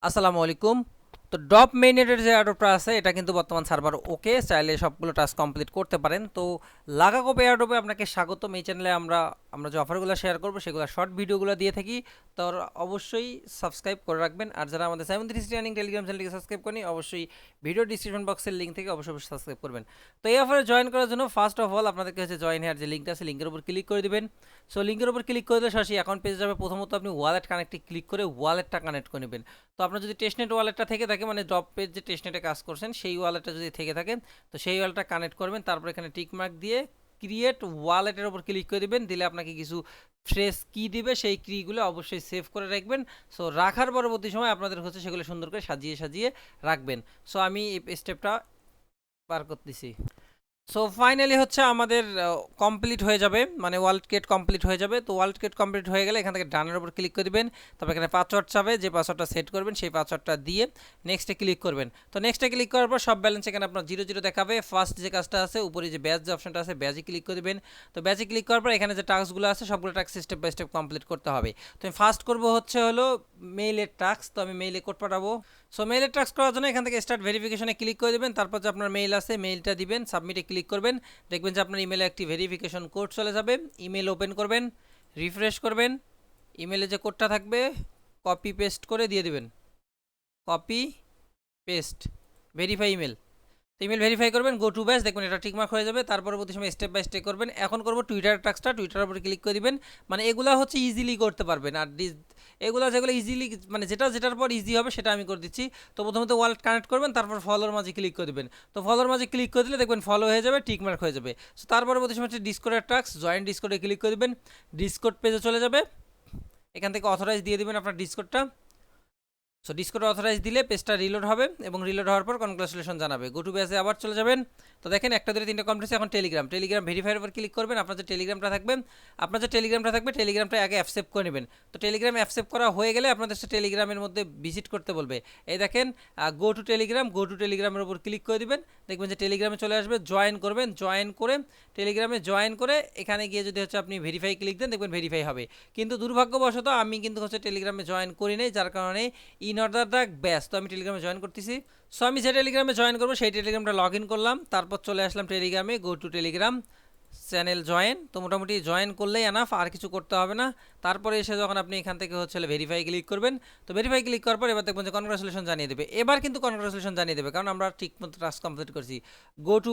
আসসালামু আলাইকুম। তো ডপ মেইনেটের যে এয়ারড্রপটা আছে এটা কিন্তু বর্তমান সার্ভার ওকে, চাইলে সবগুলো টাস্ক কমপ্লিট করতে পারেন। তো লাগাকোপ এয়ারড্রপে আপনাকে স্বাগতম। এই চ্যানেলে আমরা যে অফারগুলো শেয়ার করবো সেগুলো শর্ট ভিডিওগুলো দিয়ে থাকি। তো অবশ্যই সাবস্ক্রাইব করে রাখবেন। আর যারা আমাদের 73 রানিং টেলিগ্রাম চ্যানেলকে সাবস্ক্রাইব করেনি, অবশ্যই ভিডিও ডিসক্রিপশন বক্সের লিঙ্ক থেকে অবশ্যই সাবস্ক্রাইব করবেন। তো এই অফারে জয়েন করার জন্য ফার্স্ট অফ অল আপনাদেরকে হচ্ছে জয়েন হেয়ার যে লিঙ্কটা আছে, লিঙ্কের উপর ক্লিক করে দিবেন। সো লিঙ্কের উপর ক্লিক করে দিলে সরাসরি অ্যাকাউন্ট পেজে যাবে। প্রথমত আপনি ওয়ালেট কানেক্টে ক্লিক করে ওয়ালেটটা কানেক্ট করে নেবেন। তো আপনার যদি টেস্টনেট ওয়ালেটটা থেকে থাকে, মানে ড্রপের যে টেস্টনেটে কাজ করছেন সেই ওয়ালেটটা যদি থেকে থাকে, তো সেই ওয়ালেটটা কানেক্ট করবেন। তারপর এখানে টিকমার্ক দিয়ে ক্রিয়েট ওয়ালেটের উপর ক্লিক করে দিবেন। দিলে আপনাকে কিছু ফ্রেশ কি দিবে, সেই কিগুলো অবশ্যই সেভ করে রাখবেন। সো রাখার পরবর্তী সময় আপনাদের হচ্ছে সেগুলো সুন্দর করে সাজিয়ে সাজিয়ে রাখবেন। সো আমি এই স্টেপটা পার করতেছি। সো ফাইনালি হচ্ছে আমাদের কমপ্লিট হয়ে যাবে, মানে ওয়ার্ল্ড কেট কমপ্লিট হয়ে যাবে। তো ওয়ার্ল্ড কেট কমপ্লিট হয়ে গেলে এখান থেকে ডানের উপর ক্লিক করে দিবেন। তারপর এখানে পাসওয়ার্ড চাবে, যে পাসওয়ার্ডটা সেট করবেন সেই পাসওয়ার্ডটা দিয়ে নেক্সটে ক্লিক করবেন। তো নেক্সটে ক্লিক করার পর সব ব্যালেন্স এখানে আপনার 0 0 দেখাবে। ফার্স্ট যে কাজটা আছে উপরে যে ব্যাচ যে অপশনটা আছে, ব্যাচে ক্লিক করে দিবেন। তো ব্যাচে ক্লিক করার পর এখানে যে টাস্কগুলো আছে সবগুলো task step by step complete করতে হবে। তো আমি ফার্স্ট করবো হলো মেইলের টাস্ক। তো আমি মেইলে কোড পাঠাবো। সো মেইলের টাস্ক করার জন্য এখান থেকে স্টার্ট ভেরিফিকেশনে ক্লিক করে দেবেন। তারপর যে আপনার মেইল আছে মেইলটা দিবেন, সাবমিটে ক্লিক করবেন। দেখবেন যে আপনার ইমেলে একটি ভেরিফিকেশন কোড চলে যাবে। ইমেল ওপেন করবেন, রিফ্রেশ করবেন, ইমেলে যে কোডটা থাকবে কপি পেস্ট করে দিয়ে দিবেন। Copy paste, verify email. তো ইমেল ভেরিফাই করবেন, গো টু ব্যাচ, দেখবেন এটা টিকমার্ক হয়ে যাবে। তার পরবর্তী সময় স্টেপ বাই স্টেপ করবেন। এখন করবো টুইটার টাস্কটা। টুইটারের উপরে ক্লিক করে দিবেন। মানে এগুলা হচ্ছে ইজিলি করতে পারবেন। আর এগুলা যেগুলো ইজিলি, মানে যেটার পর ইজি হবে সেটা আমি করে দিচ্ছি। তো প্রথমত ওয়ালেট কানেক্ট করবেন, তারপর ফলোর মাঝে ক্লিক করে দেবেন। তো ফলোর মাঝে ক্লিক করে দিলে দেখবেন ফলো হয়ে যাবে, টিকমার্ক হয়ে যাবে। সো তার পরবর্তী সময় হচ্ছে ডিসকর্ডের টাস্ক। জয়েন ডিসকর্ডে ক্লিক করে দেবেন, ডিসকর্ড পেজে চলে যাবে। এখান থেকে অথরাইজ দিয়ে দেবেন আপনার ডিসকর্ডটা। সো ডিসকর্ড অথরাইজ দিলে পেজটা রিলোড হবে এবং রিলোড হওয়ার পর কনগ্রাচুলেশন জানাবে। গো টু বেসে আবার চলে যাবেন। তো দেখেন 1 2 3 কমপ্লিট। এখন টেলিগ্রাম ভেরিফাইয়ের উপর ক্লিক করবেন। আপনার যে টেলিগ্রামটা থাকবে টেলিগ্রামটা আগে অ্যাকসেপ্ট করে নেবেন। তো টেলিগ্রাম অ্যাকসেপ্ট করা হয়ে গেলে আপনাদের সে টেলিগ্রামের মধ্যে ভিজিট করতে বলবে। এই দেখেন গো টু টেলিগ্রামের উপর ক্লিক করে দিবেন। দেখবেন যে টেলিগ্রামে চলে আসবে। জয়েন করবেন, জয়েন করে টেলিগ্রামে জয়েন করে এখানে গিয়ে যদি হচ্ছে আপনি ভেরিফাই ক্লিক দেন, দেখবেন ভেরিফাই হবে। কিন্তু দুর্ভাগ্যবশত আমি কিন্তু হচ্ছে টেলিগ্রামে জয়েন করি নাই, যার কারণে ইন অর্ডার দ্য ব্যাস। তো আমি টেলিগ্রামে জয়েন করতেছি। সো আমি যে টেলিগ্রামে জয়েন করবো সেই টেলিগ্রামটা লগ ইন করলাম। তারপর চলে আসলাম টেলিগ্রামে, go to Telegram channel join. তো মোটামুটি জয়েন করলেই এনাফ, আর কিছু করতে হবে না। তারপরে এসে যখন আপনি এখান থেকে হচ্ছে ভেরিফাই ক্লিক করবেন, তো ভেরিফাই ক্লিক করার পর এবার দেখবেন যে কনগ্রাচুলেশন জানিয়ে দেবে। এবার কিন্তু কনগ্রাচুলেশন জানিয়ে দেবে, কারণ আমরা ঠিকমতো টাস্ক কমপ্লিট করছি। গো টু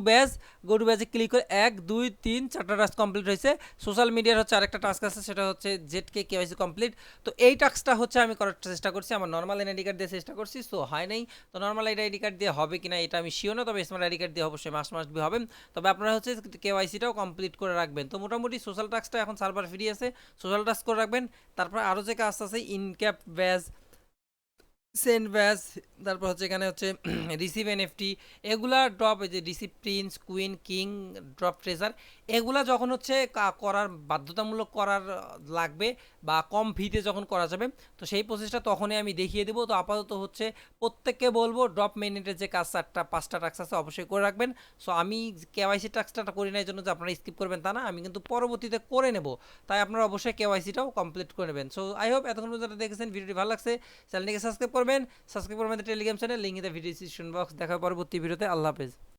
ব্যাচে ক্লিক করে 1 2 3 4টা টাস্ক কমপ্লিট হয়েছে। সোশ্যাল মিডিয়ার হচ্ছে আরেকটা টাস্ক আছে, সেটা হচ্ছে জেডকে কেওয়াইসি কমপ্লিট। তো এই টাস্কটা হচ্ছে আমি করার চেষ্টা করছি, আমার নর্মাল এনআইডি কার্ড দিয়ে চেষ্টা করছি, সো হয় নাই। তো নর্মাল আইডি কার্ড দিয়ে হবে কিনা এটা আমি শিওর না, তবে স্মার্ট আইডি কার্ড দিয়ে অবশ্যই মাস্ট হবে। তবে আপনারা হচ্ছে কেওয়াইসিটাও কমপ্লিট করে রাখবেন। তো মোটামুটি সোশ্যাল টাস্কটা এখন সার্ভার ফ্রি আছে, সোশ্যাল টাস্ক করে রাখবেন। তারপর আরও যে কাজ আছে ইনক্যাপ ব্যাজ, সেন্ড ব্যাজ, তারপর হচ্ছে এখানে হচ্ছে রিসিভ এনএফটি, এগুলা ড্রপ, এই যে receive Prince, queen, king, drop treasure, এগুলা যখন হচ্ছে করার বাধ্যতামূলক করার লাগবে বা কম ফিতে যখন করা যাবে, তো সেই প্রসেসটা তখনই আমি দেখিয়ে দেবো। তো আপাতত হচ্ছে প্রত্যেককে বলবো ড্রপ মেইনেটের যে কাজ 4টা 5টা টাস্ক আছে অবশ্যই করে রাখবেন। সো আমি কেওয়াইসি টাস্কটা করি না এই জন্য যে আপনারা স্কিপ করবেন তা না, আমি কিন্তু পরবর্তীতে করে নেব। তাই আপনারা অবশ্যই কেওয়াইসিটাও কমপ্লিট করে নেবেন। সো আই হোপ এতক্ষণ পর্যন্ত দেখেছেন, ভিডিওটি ভালো লাগছে, চ্যানেলটিকে সাবস্ক্রাইব করবেন Telegram channel, link in the video description box. দেখা পরবর্তী ভিডিওতে। আল্লাহ হাফেজ।